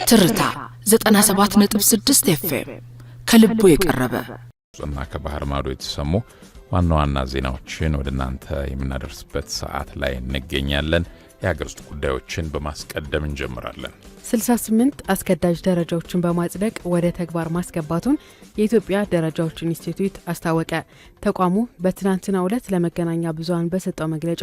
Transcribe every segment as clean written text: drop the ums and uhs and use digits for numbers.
ትርታ 97.6 ኤፍኤም ከልቦ የቀረበ እና ከባህር ማዶ የተሰሙ ዋና ዜናዎችን ወደ እናንተ የምናደርስበት ሰዓት ላይ እንገኛለን። የሀገር ውስጥ ጉዳዮችን በማስቀደም እንጀምራለን። 68 አስገዳጅ ደረጃዎችን በማጽደቅ ወደ ተግባር ማስገባቱን የኢትዮጵያ ደረጃዎች ኢንስቲትዩት አስታወቀ። ተቋሙ በትናንትናው ዕለት ለመገናኛ ብዙሃን በሰጠው መግለጫ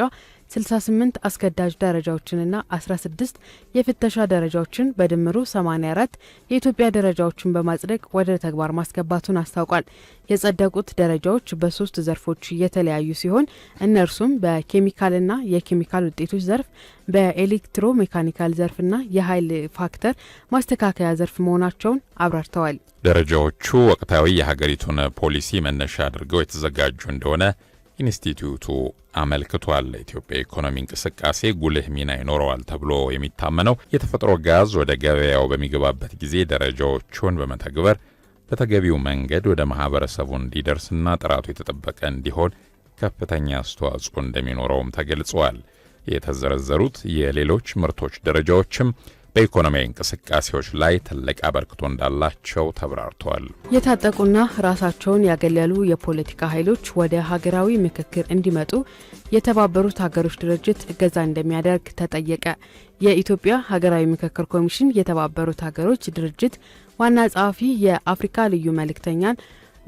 68 አስገዳጅ ደረጃዎችንና 16 የፍተሻ ደረጃዎችን በድምሩ 84 የኢትዮጵያ ደረጃዎችን በማጽደቅ ወደ ተግባር ማስገባቱን አስታውቋል። የጸደቁት ደረጃዎች በ3 ዘርፎች የተለያዩ ሲሆን እነርሱም በኬሚካልና የኬሚካል ውጤቶች ዘርፍ፣ በኤሌክትሮ ሜካኒካል ዘርፍና የኃይል ፋክተር ማስተካከያ ዘርፍ መሆናቸውን አብራርተዋል። ደረጃዎቹ ወቅታዊ የሀገሪቱን ፖሊሲ መነሻ አድርገው የተዘጋጁ እንደሆነ ኢንስቲትዩቱ አመልክቷል። ኢትዮጵያ ኢኮኖሚ እንቅስቃሴ ጉልህ ሚና ይኖረዋል ተብሎ የሚታመነው የተፈጥሮ ጋዝ ወደ ገበያው በሚገባበት ጊዜ ደረጃዎቹን በመተግበር በተገቢው መንገድ ወደ ማህበረሰቡ እንዲደርስና ጥራቱ የተጠበቀ እንዲሆን ከፍተኛ አስተዋጽኦ እንደሚኖረውም ተገልጿል። የተዘረዘሩት የሌሎች ምርቶች ደረጃዎችም በኢኮኖሚያዊ እንቅስቃሴዎች ላይ ትልቅ አበርክቶ እንዳላቸው ተብራርቷል። የታጠቁና ራሳቸውን ያገለሉ የፖለቲካ ኃይሎች ወደ ሀገራዊ ምክክር እንዲመጡ የተባበሩት ሀገሮች ድርጅት እገዛ እንደሚያደርግ ተጠየቀ። የኢትዮጵያ ሀገራዊ ምክክር ኮሚሽን የተባበሩት ሀገሮች ድርጅት ዋና ጸሐፊ የአፍሪካ ልዩ መልእክተኛን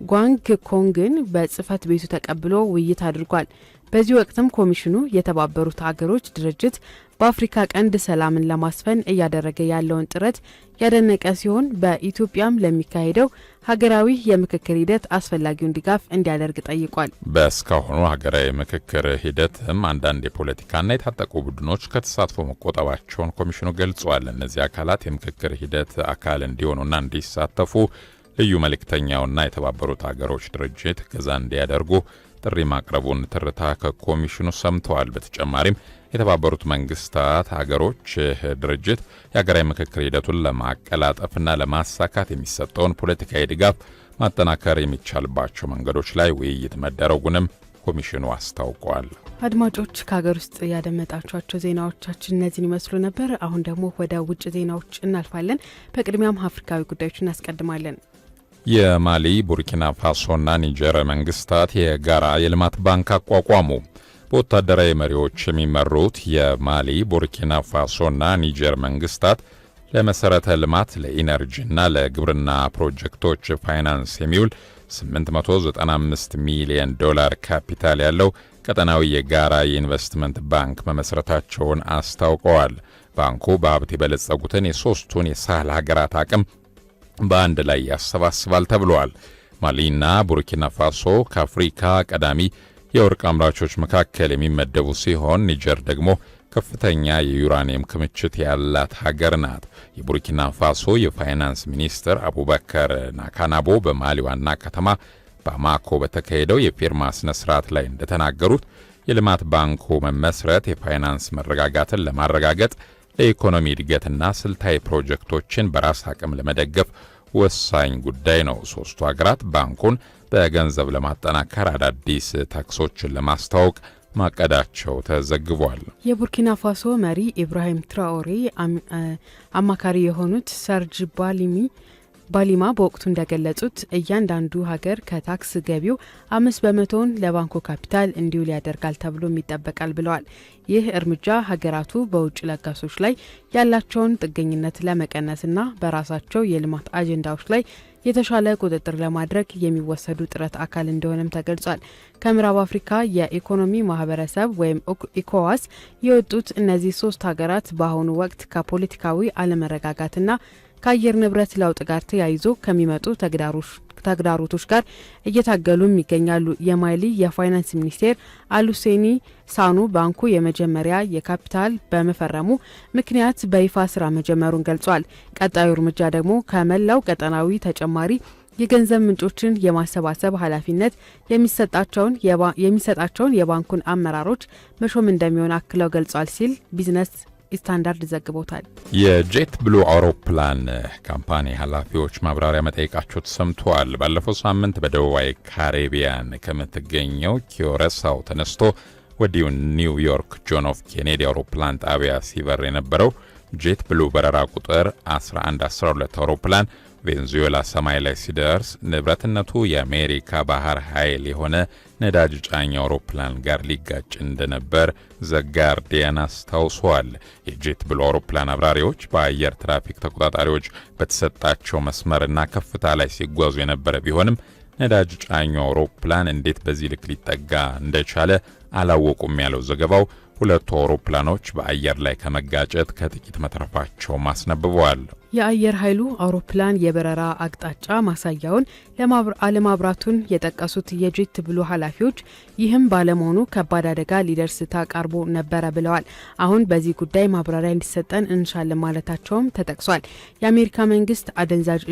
ጓንግ ኮንግን በጽህፈት ቤቱ ተቀብሎ ውይይት አድርጓል። በዚህ ወቅትም ኮሚሽኑ የተባበሩት ሀገሮች ድርጅት በአፍሪካ ቀንድ ሰላምን ለማስፈን እያደረገ ያለውን ጥረት ያደነቀ ሲሆን በኢትዮጵያም ለሚካሄደው ሀገራዊ የምክክር ሂደት አስፈላጊውን ድጋፍ እንዲያደርግ ጠይቋል። በእስካሁኑ ሀገራዊ ምክክር ሂደትም አንዳንድ የፖለቲካና የታጠቁ ቡድኖች ከተሳትፎ መቆጠባቸውን ኮሚሽኑ ገልጿል። እነዚህ አካላት የምክክር ሂደት አካል እንዲሆኑና እንዲሳተፉ ልዩ መልእክተኛውና የተባበሩት ሀገሮች ድርጅት እገዛ እንዲያደርጉ ጥሪ ማቅረቡን ትርታ ከኮሚሽኑ ሰምተዋል። በተጨማሪም የተባበሩት መንግስታት ሀገሮች ድርጅት የሀገራዊ ምክክር ሂደቱን ለማቀላጠፍና ለማሳካት የሚሰጠውን ፖለቲካዊ ድጋፍ ማጠናከር የሚቻልባቸው መንገዶች ላይ ውይይት መደረጉንም ኮሚሽኑ አስታውቋል። አድማጮች ከሀገር ውስጥ ያደመጣችኋቸው ዜናዎቻችን እነዚህን ይመስሉ ነበር። አሁን ደግሞ ወደ ውጭ ዜናዎች እናልፋለን። በቅድሚያም አፍሪካዊ ጉዳዮች እናስቀድማለን። የማሊ፣ ቡርኪና ፋሶና ኒጀር መንግስታት የጋራ የልማት ባንክ አቋቋሙ። በወታደራዊ መሪዎች የሚመሩት የማሊ፣ ቡርኪና ፋሶና ኒጀር መንግስታት ለመሰረተ ልማት፣ ለኢነርጂና ለግብርና ፕሮጀክቶች ፋይናንስ የሚውል $895 ሚሊዮን ካፒታል ያለው ቀጠናዊ የጋራ የኢንቨስትመንት ባንክ መመስረታቸውን አስታውቀዋል። ባንኩ በሀብት የበለጸጉትን የሶስቱን የሳህል ሀገራት አቅም በአንድ ላይ ያሰባስባል ተብሏል። ማሊና ቡርኪና ፋሶ ከአፍሪካ ቀዳሚ የወርቅ አምራቾች መካከል የሚመደቡ ሲሆን ኒጀር ደግሞ ከፍተኛ የዩራኒየም ክምችት ያላት ሀገር ናት። የቡርኪና ፋሶ የፋይናንስ ሚኒስትር አቡበከር ናካናቦ በማሊ ዋና ከተማ ባማኮ በተካሄደው የፊርማ ስነ ስርዓት ላይ እንደተናገሩት የልማት ባንኩ መመስረት የፋይናንስ መረጋጋትን ለማረጋገጥ ለኢኮኖሚ እድገትና ስልታዊ ፕሮጀክቶችን በራስ አቅም ለመደገፍ ወሳኝ ጉዳይ ነው። ሶስቱ ሀገራት ባንኩን በገንዘብ ለማጠናከር አዳዲስ ታክሶችን ለማስተዋወቅ ማቀዳቸው ተዘግቧል። የቡርኪና ፋሶ መሪ ኢብራሂም ትራኦሬ አማካሪ የሆኑት ሰርጅ ባሊማ በወቅቱ እንደገለጹት እያንዳንዱ ሀገር ከታክስ ገቢው 5% ለባንኩ ካፒታል እንዲውል ያደርጋል ተብሎ ይጠበቃል ብለዋል። ይህ እርምጃ ሀገራቱ በውጭ ለጋሶች ላይ ያላቸውን ጥገኝነት ለመቀነስና በራሳቸው የልማት አጀንዳዎች ላይ የተሻለ ቁጥጥር ለማድረግ የሚወሰዱ ጥረት አካል እንደሆነም ተገልጿል። ከምዕራብ አፍሪካ የኢኮኖሚ ማህበረሰብ ወይም ኢኮዋስ የወጡት እነዚህ ሶስት ሀገራት በአሁኑ ወቅት ከፖለቲካዊ አለመረጋጋትና ከአየር ንብረት ለውጥ ጋር ተያይዞ ከሚመጡ ተግዳሮቶች ጋር እየታገሉም ይገኛሉ። የማሊ የፋይናንስ ሚኒስቴር አሉሴኒ ሳኑ ባንኩ የመጀመሪያ የካፒታል በመፈረሙ ምክንያት በይፋ ስራ መጀመሩን ገልጿል። ቀጣዩ እርምጃ ደግሞ ከመላው ቀጠናዊ ተጨማሪ የገንዘብ ምንጮችን የማሰባሰብ ኃላፊነት የሚሰጣቸውን የባንኩን አመራሮች መሾም እንደሚሆን አክለው ገልጿል ሲል ቢዝነስ ስታንዳርድ ዘግቦታል። የጄት ብሉ አውሮፕላን ካምፓኒ ኃላፊዎች ማብራሪያ መጠየቃቸው ተሰምቷል። ባለፈው ሳምንት በደቡባዊ ካሪቢያን ከምትገኘው ኪዮረሳው ተነስቶ ወዲሁ ኒውዮርክ ጆን ኤፍ ኬኔዲ አውሮፕላን ጣቢያ ሲበር የነበረው ጄት ብሉ በረራ ቁጥር 1112 አውሮፕላን ቬንዙዌላ ሰማይ ላይ ሲደርስ ንብረትነቱ የአሜሪካ ባህር ኃይል የሆነ ነዳጅ ጫኝ አውሮፕላን ጋር ሊጋጭ እንደነበር ዘጋርዲያን አስታውሷል። የጄት ብሉ አውሮፕላን አብራሪዎች በአየር ትራፊክ ተቆጣጣሪዎች በተሰጣቸው መስመርና ከፍታ ላይ ሲጓዙ የነበረ ቢሆንም ነዳጅ ጫኙ አውሮፕላን እንዴት በዚህ ልክ ሊጠጋ እንደቻለ አላወቁም ያለው ዘገባው ሁለቱ አውሮፕላኖች በአየር ላይ ከመጋጨት ከጥቂት መትረፋቸው አስነብበዋል። የአየር ኃይሉ አውሮፕላን የበረራ አቅጣጫ ማሳያውን አለማብራቱን የጠቀሱት የጄት ብሉ ኃላፊዎች ይህም ባለመሆኑ ከባድ አደጋ ሊደርስ ተቃርቦ ነበረ ብለዋል። አሁን በዚህ ጉዳይ ማብራሪያ እንዲሰጠን እንሻለን ማለታቸውም ተጠቅሷል። የአሜሪካ መንግስት አደንዛዥ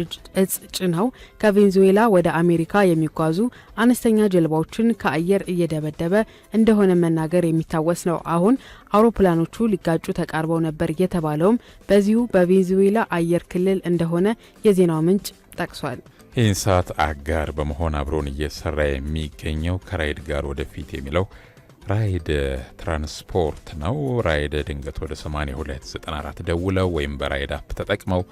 እጽ ጭነው ከቬንዙዌላ ወደ አሜሪካ የሚጓዙ አነስተኛ ጀልባዎችን ከአየር እየደበደበ እንደሆነ መናገር የሚታወስ ነው። አሁን አውሮፕላኖቹ ሊጋጩ ተቃርበው ነበር የተባለውም በዚሁ በቬንዙዌላ አየር ክልል እንደሆነ የዜናው ምንጭ ጠቅሷል። ይህን ሰዓት አጋር በመሆን አብሮን እየሰራ የሚገኘው ከራይድ ጋር ወደፊት የሚለው ራይድ ትራንስፖርት ነው። ራይድ ድንገት ወደ 8294 ደውለው ወይም በራይድ አፕ ተጠቅመው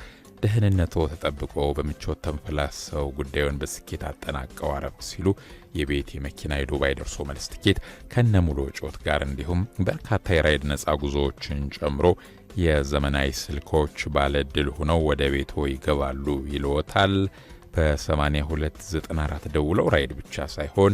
ደህንነቱ ተጠብቆ በምቾት ተንፈላሰው ጉዳዩን በስኬት አጠናቀው አረፍ ሲሉ የቤት የመኪና የዱባይ ደርሶ መልስ ትኬት ከነሙሉ ወጪዎት ጋር እንዲሁም በርካታ የራይድ ነፃ ጉዞዎችን ጨምሮ የዘመናዊ ስልኮች ባለድል ሆነው ወደ ቤቶ ይገባሉ ይልዎታል። በ8294 ደውለው ራይድ ብቻ ሳይሆን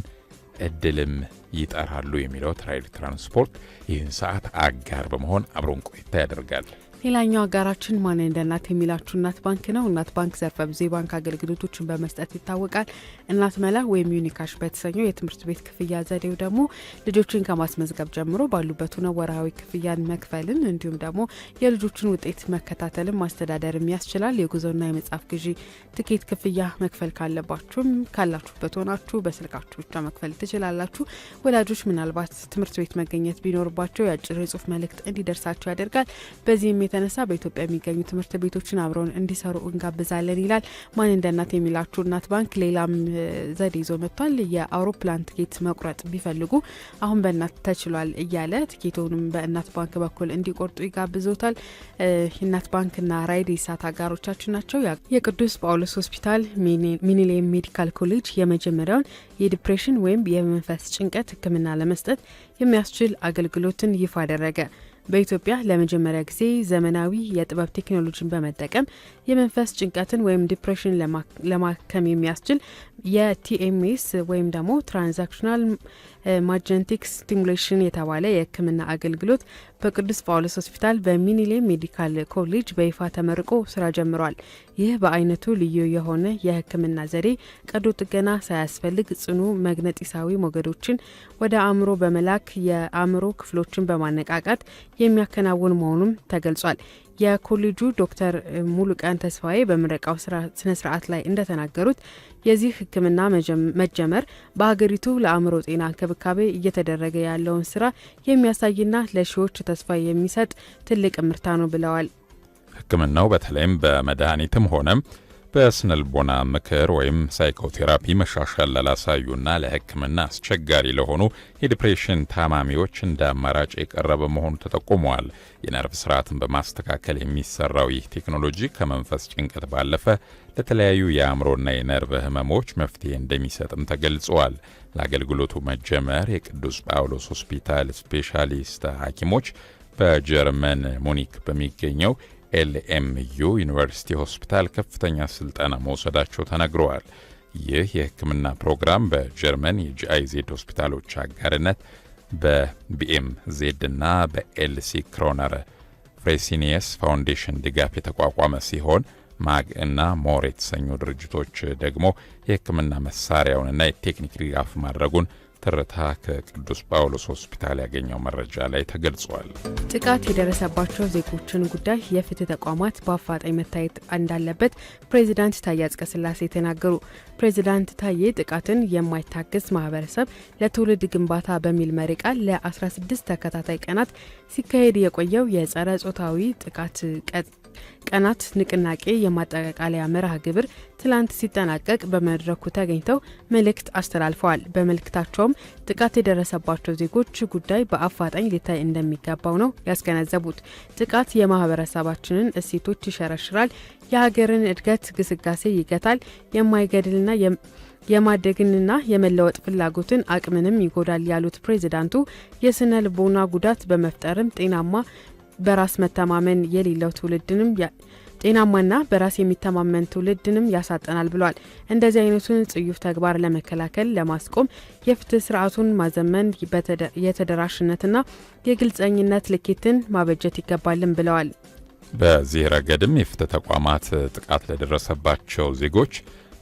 እድልም ይጠራሉ የሚለው ራይድ ትራንስፖርት ይህን ሰዓት አጋር በመሆን አብሮን ቆይታ ያደርጋል። ሌላኛው አጋራችን ማን እንደ እናት የሚላችሁ እናት ባንክ ነው። እናት ባንክ ዘርፈ ብዙ የባንክ አገልግሎቶችን በመስጠት ይታወቃል። እናት መላ ወይም ዩኒካሽ በተሰኘው የትምህርት ቤት ክፍያ ዘዴው ደግሞ ልጆችን ከማስመዝገብ ጀምሮ ባሉበት ሆነው ወርሃዊ ክፍያን መክፈልን እንዲሁም ደግሞ የልጆችን ውጤት መከታተልን ማስተዳደርም ያስችላል። የጉዞና የመጽሐፍ ግዢ ትኬት ክፍያ መክፈል ካለባችሁም ካላችሁበት ሆናችሁ በስልካችሁ ብቻ መክፈል ትችላላችሁ። ወላጆች ምናልባት ትምህርት ቤት መገኘት ቢኖርባቸው የአጭር የጽሁፍ መልእክት እንዲደርሳቸው ያደርጋል። በዚህም የተነሳ በኢትዮጵያ የሚገኙ ትምህርት ቤቶችን አብረውን እንዲሰሩ እንጋብዛለን ይላል። ማን እንደ እናት የሚላችሁ እናት ባንክ ሌላም ዘዴ ይዞ መጥቷል። የአውሮፕላን ትኬት መቁረጥ ቢፈልጉ አሁን በእናት ተችሏል እያለ ትኬቱንም በእናት ባንክ በኩል እንዲቆርጡ ይጋብዞታል። እናት ባንክና ራይድ የሳት አጋሮቻችን ናቸው። የቅዱስ ጳውሎስ ሆስፒታል ሚኒሊየም ሜዲካል ኮሌጅ የመጀመሪያውን የዲፕሬሽን ወይም የመንፈስ ጭንቀት ሕክምና ለመስጠት የሚያስችል አገልግሎትን ይፋ አደረገ። በኢትዮጵያ ለመጀመሪያ ጊዜ ዘመናዊ የጥበብ ቴክኖሎጂን በመጠቀም የመንፈስ ጭንቀትን ወይም ዲፕሬሽን ለማከም የሚያስችል የቲኤምኤስ ወይም ደግሞ ትራንዛክሽናል ማጀንቲክ ስቲሙሌሽን የተባለ የህክምና አገልግሎት በቅዱስ ጳውሎስ ሆስፒታል በሚኒሊየም ሜዲካል ኮሌጅ በይፋ ተመርቆ ስራ ጀምሯል። ይህ በአይነቱ ልዩ የሆነ የህክምና ዘዴ ቀዶ ጥገና ሳያስፈልግ ጽኑ መግነጢሳዊ ሞገዶችን ወደ አእምሮ በመላክ የአእምሮ ክፍሎችን በማነቃቃት የሚያከናውን መሆኑም ተገልጿል። የኮሌጁ ዶክተር ሙሉቀን ተስፋዬ በምረቃው ስነ ስርዓት ላይ እንደተናገሩት የዚህ ህክምና መጀመር በሀገሪቱ ለአእምሮ ጤና እንክብካቤ እየተደረገ ያለውን ስራ የሚያሳይና ለሺዎች ተስፋ የሚሰጥ ትልቅ ምርታ ነው ብለዋል። ህክምናው በተለይም በመድኃኒትም ሆነ በስነልቦና ምክር ወይም ሳይኮቴራፒ መሻሻል ላሳዩና ለህክምና አስቸጋሪ ለሆኑ የዲፕሬሽን ታማሚዎች እንደ አማራጭ የቀረበ መሆኑ ተጠቁሟል። የነርቭ ስርዓትን በማስተካከል የሚሰራው ይህ ቴክኖሎጂ ከመንፈስ ጭንቀት ባለፈ ለተለያዩ የአእምሮና የነርቭ ህመሞች መፍትሄ እንደሚሰጥም ተገልጿል። ለአገልግሎቱ መጀመር የቅዱስ ጳውሎስ ሆስፒታል ስፔሻሊስት ሐኪሞች በጀርመን ሙኒክ በሚገኘው ኤልኤምዩ ዩኒቨርሲቲ ሆስፒታል ከፍተኛ ስልጠና መውሰዳቸው ተነግረዋል። ይህ የህክምና ፕሮግራም በጀርመን የጂአይዜድ ሆስፒታሎች አጋርነት በቢኤምዜድ እና በኤልሲ ክሮነር ፍሬሲኒየስ ፋውንዴሽን ድጋፍ የተቋቋመ ሲሆን ማግ እና ሞር የተሰኙ ድርጅቶች ደግሞ የህክምና መሳሪያውንና የቴክኒክ ድጋፍ ማድረጉን ትርታ ከቅዱስ ጳውሎስ ሆስፒታል ያገኘው መረጃ ላይ ተገልጿል። ጥቃት የደረሰባቸው ዜጎችን ጉዳይ የፍትህ ተቋማት በአፋጣኝ መታየት እንዳለበት ፕሬዚዳንት ታዬ አጽቀሥላሴ ተናገሩ። ፕሬዚዳንት ታዬ ጥቃትን የማይታገስ ማህበረሰብ ለትውልድ ግንባታ በሚል መሪ ቃል ለ16 ተከታታይ ቀናት ሲካሄድ የቆየው የጸረ ጾታዊ ጥቃት ቀናት ንቅናቄ የማጠቃለያ መርሃ ግብር ትላንት ሲጠናቀቅ በመድረኩ ተገኝተው መልእክት አስተላልፈዋል። በመልእክታቸውም ጥቃት የደረሰባቸው ዜጎች ጉዳይ በአፋጣኝ ሊታይ እንደሚገባው ነው ያስገነዘቡት። ጥቃት የማህበረሰባችንን እሴቶች ይሸረሽራል፣ የሀገርን እድገት ግስጋሴ ይገታል፣ የማይገድልና የማደግንና የመለወጥ ፍላጎትን አቅምንም ይጎዳል ያሉት ፕሬዚዳንቱ የስነ ልቦና ጉዳት በመፍጠርም ጤናማና በራስ የሚተማመን ትውልድንም ያሳጠናል ብሏል። እንደዚህ አይነቱን ጽዩፍ ተግባር ለመከላከል ለማስቆም የፍትህ ስርዓቱን ማዘመን፣ የተደራሽነትና የግልጸኝነት ልኬትን ማበጀት ይገባልን ብለዋል። በዚህ ረገድም የፍትህ ተቋማት ጥቃት ለደረሰባቸው ዜጎች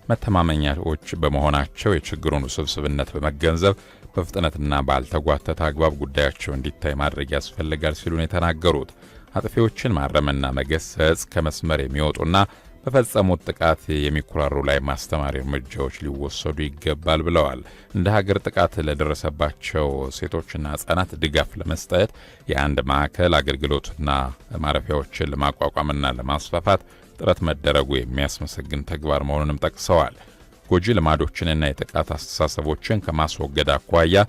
መተማመኛዎች በመሆናቸው የችግሩን ውስብስብነት በመገንዘብ በፍጥነትና ባልተጓተተ አግባብ ጉዳያቸው እንዲታይ ማድረግ ያስፈልጋል ሲሉ ነው የተናገሩት። አጥፊዎችን ማረምና መገሰጽ፣ ከመስመር የሚወጡና በፈጸሙት ጥቃት የሚኩራሩ ላይ ማስተማሪያ እርምጃዎች ሊወሰዱ ይገባል ብለዋል። እንደ ሀገር ጥቃት ለደረሰባቸው ሴቶችና ህጻናት ድጋፍ ለመስጠት የአንድ ማዕከል አገልግሎትና ማረፊያዎችን ለማቋቋምና ለማስፋፋት ጥረት መደረጉ የሚያስመሰግን ተግባር መሆኑንም ጠቅሰዋል። ጎጂ ልማዶችንና የጥቃት አስተሳሰቦችን ከማስወገድ አኳያ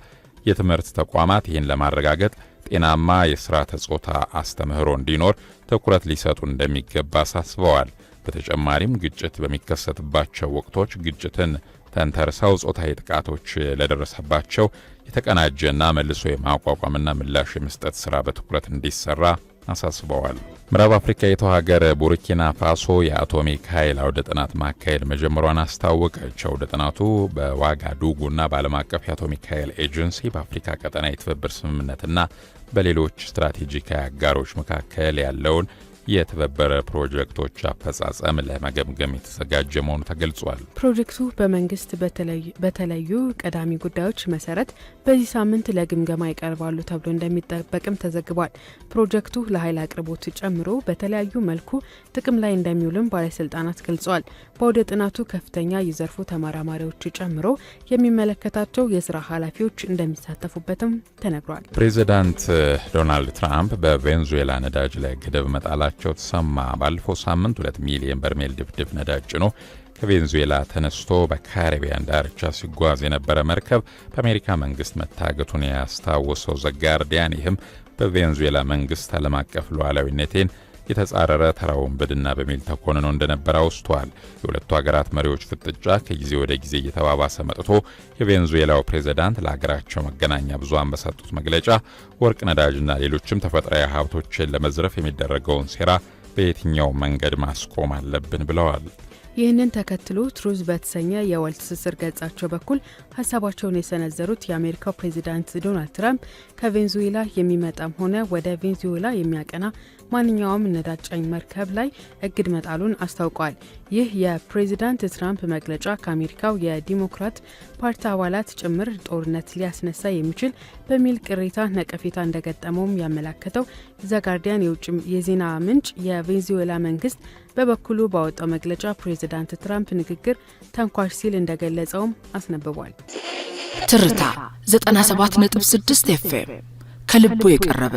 የትምህርት ተቋማት ይህን ለማረጋገጥ ጤናማ የስርዓተ ጾታ አስተምህሮ እንዲኖር ትኩረት ሊሰጡ እንደሚገባ አሳስበዋል። በተጨማሪም ግጭት በሚከሰትባቸው ወቅቶች ግጭትን ተንተርሰው ጾታዊ ጥቃቶች ለደረሰባቸው የተቀናጀና መልሶ የማቋቋምና ምላሽ የመስጠት ስራ በትኩረት እንዲሰራ አሳስበዋል። ምዕራብ አፍሪካዊቷ ሀገር ቡርኪና ፋሶ የአቶሚክ ኃይል አውደ ጥናት ማካሄድ መጀመሯን አስታወቀች። አውደ ጥናቱ በዋጋዱጉና በዓለም አቀፍ የአቶሚክ ኃይል ኤጀንሲ በአፍሪካ ቀጠና የትብብር ስምምነትና በሌሎች ስትራቴጂካዊ አጋሮች መካከል ያለውን የትብብር ፕሮጀክቶች አፈጻጸም ለመገምገም የተዘጋጀ መሆኑ ተገልጿል። ፕሮጀክቱ በመንግስት በተለዩ ቀዳሚ ጉዳዮች መሰረት በዚህ ሳምንት ለግምገማ ይቀርባሉ ተብሎ እንደሚጠበቅም ተዘግቧል። ፕሮጀክቱ ለኃይል አቅርቦት ጨምሮ በተለያዩ መልኩ ጥቅም ላይ እንደሚውልም ባለስልጣናት ገልጸዋል። በአውደ ጥናቱ ከፍተኛ የዘርፉ ተመራማሪዎች ጨምሮ የሚመለከታቸው የስራ ኃላፊዎች እንደሚሳተፉበትም ተነግሯል። ፕሬዚዳንት ዶናልድ ትራምፕ በቬንዙዌላ ነዳጅ ላይ ገደብ መጣላቸው ተሰማ። ባለፈው ሳምንት 2 ሚሊዮን በርሜል ድፍድፍ ነዳጅ ጭኖ ከቬንዙዌላ ተነስቶ በካሪቢያን ዳርቻ ሲጓዝ የነበረ መርከብ በአሜሪካ መንግስት መታገቱን ያስታወሰው ዘጋርዲያን ይህም በቬንዙዌላ መንግስት ዓለም አቀፍ ሉዓላዊነትን የተጻረረ ተራ ወንበድና በሚል ተኮንኖ እንደነበረ አውስቷል። የሁለቱ ሀገራት መሪዎች ፍጥጫ ከጊዜ ወደ ጊዜ እየተባባሰ መጥቶ የቬንዙዌላው ፕሬዝዳንት ለሀገራቸው መገናኛ ብዙሃን በሰጡት መግለጫ ወርቅ፣ ነዳጅና ሌሎችም ተፈጥሯዊ ሀብቶችን ለመዝረፍ የሚደረገውን ሴራ በየትኛው መንገድ ማስቆም አለብን ብለዋል። ይህንን ተከትሎ ትሩዝ በተሰኘ የወል ትስስር ገጻቸው በኩል ሀሳባቸውን የሰነዘሩት የአሜሪካው ፕሬዚዳንት ዶናልድ ትራምፕ ከቬንዙዌላ የሚመጣም ሆነ ወደ ቬንዙዌላ የሚያቀና ማንኛውም ነዳጅ ጫኝ መርከብ ላይ እግድ መጣሉን አስታውቀዋል። ይህ የፕሬዚዳንት ትራምፕ መግለጫ ከአሜሪካው የዲሞክራት ፓርቲ አባላት ጭምር ጦርነት ሊያስነሳ የሚችል በሚል ቅሬታ ነቀፌታ እንደገጠመውም ያመላከተው ዘጋርዲያን የውጭ የዜና ምንጭ የቬንዙዌላ መንግስት በበኩሉ ባወጣው መግለጫ ፕሬዚዳንት ትራምፕ ንግግር ተንኳሽ ሲል እንደገለጸውም አስነብቧል። ትርታ 97.6 ኤፍኤም ከልቦ የቀረበ